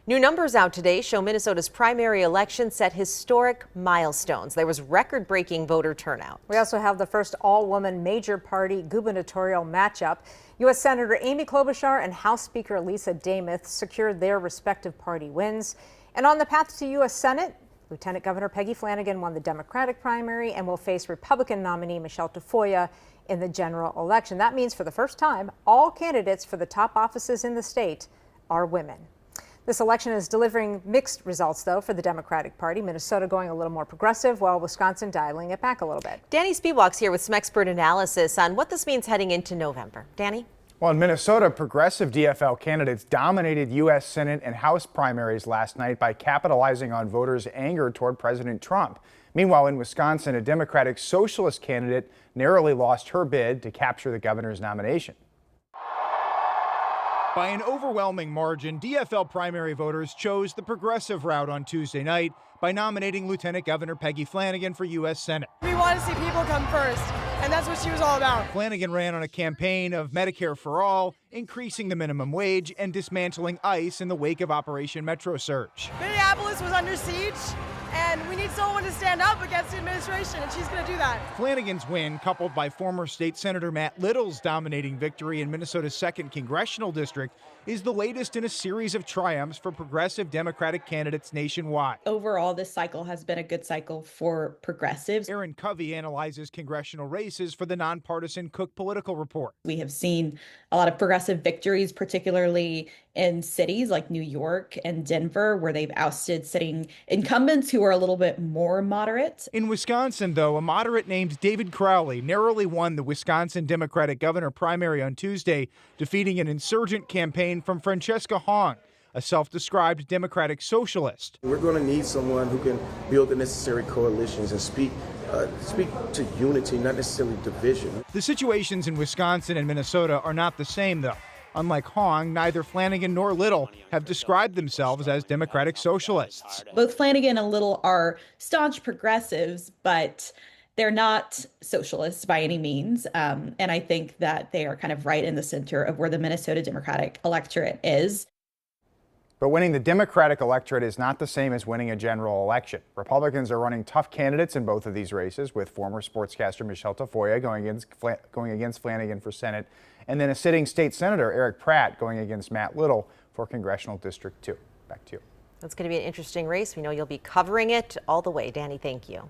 New numbers out today show Minnesota's primary election set historic milestones. There was record-breaking voter turnout. We also have the first all-woman major party gubernatorial matchup. U.S. Senator Amy Klobuchar and House Speaker Lisa Demuth secured their respective party wins. And on the path to U.S. Senate, Lieutenant Governor Peggy Flanagan won the Democratic primary and will face Republican nominee Michelle Tafoya in the general election. That means for the first time, all candidates for the top offices in the state are women. This election is delivering mixed results, though, for the Democratic Party. Minnesota going a little more progressive, while Wisconsin dialing it back a little bit. Danny Spiewak's here with some expert analysis on what this means heading into November. Danny? Well, in Minnesota, progressive DFL candidates dominated U.S. Senate and House primaries last night by capitalizing on voters' anger toward President Trump. Meanwhile, in Wisconsin, a Democratic socialist candidate narrowly lost her bid to capture the governor's nomination. By an overwhelming margin, DFL primary voters chose the progressive route on Tuesday night by nominating Lieutenant Governor Peggy Flanagan for U.S. Senate. We want to see people come first, and that's what she was all about. Flanagan ran on a campaign of Medicare for all, increasing the minimum wage, and dismantling ICE in the wake of Operation Metro Surge. Minneapolis was under siege, and we need someone to stand up against the administration, and she's going to do that. Flanagan's win, coupled by former state senator Matt Little's dominating victory in Minnesota's 2nd congressional district, is the latest in a series of triumphs for progressive Democratic candidates nationwide. Overall, this cycle has been a good cycle for progressives. Aaron Covey analyzes congressional races for the nonpartisan Cook Political Report. We have seen a lot of progressive victories, particularly in cities like New York and Denver, where they've ousted sitting incumbents who are a little bit more moderate. In Wisconsin, though, a moderate named David Crowley narrowly won the Wisconsin Democratic governor primary on Tuesday, defeating an insurgent campaign from Francesca Hong, a self-described Democratic socialist. We're going to need someone who can build the necessary coalitions and speak to unity, not necessarily division. The situations in Wisconsin and Minnesota are not the same, though. Unlike Hong, neither Flanagan nor Little have described themselves as Democratic socialists. Both Flanagan and Little are staunch progressives, but they're not socialists by any means. And I think that they are kind of right in the center of where the Minnesota Democratic electorate is. But winning the Democratic electorate is not the same as winning a general election. Republicans are running tough candidates in both of these races, with former sportscaster Michelle Tafoya going against Flanagan for Senate, and then a sitting state senator, Eric Pratt, going against Matt Little for Congressional District 2. Back to you. That's going to be an interesting race. We know you'll be covering it all the way. Danny, thank you.